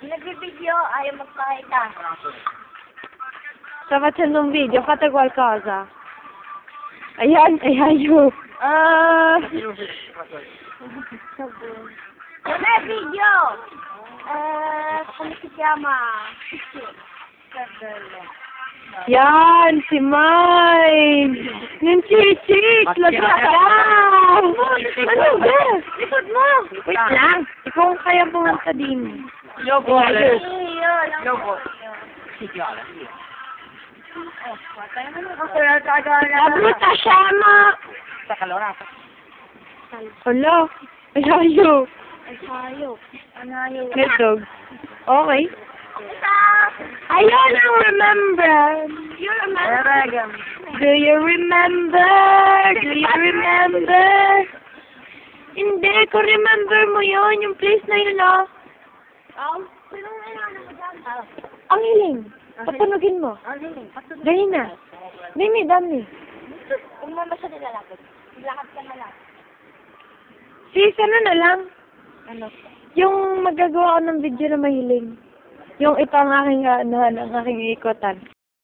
Nagbibideo, ayaw magpakita. Sta facendo un video, fate qualcosa. Aiuto. Non è video! Come si chiama? Yan, si Mine. Yung chichik, lagot ka. Ano ba? Likod mo. Wait lang. Ikaw ang kaya pumunta din. Abot ka siya, ma. Hala. Ayaw. Netog. Okay. I don't remember. You remember? Do you remember? Do you remember? Hindi ko remember mo yun. Yung place na yun, ah. Sinong nailangan mo dyan? Ang hiling. Patunugin mo. Dali na. Dami, dami. Huwag mo masyado lalakad. Lakad ka na lang. Sis, ano na lang? Ano? Yung magagawa ko ng video na mahiling. Yung ito ang aking, ang aking ikotan.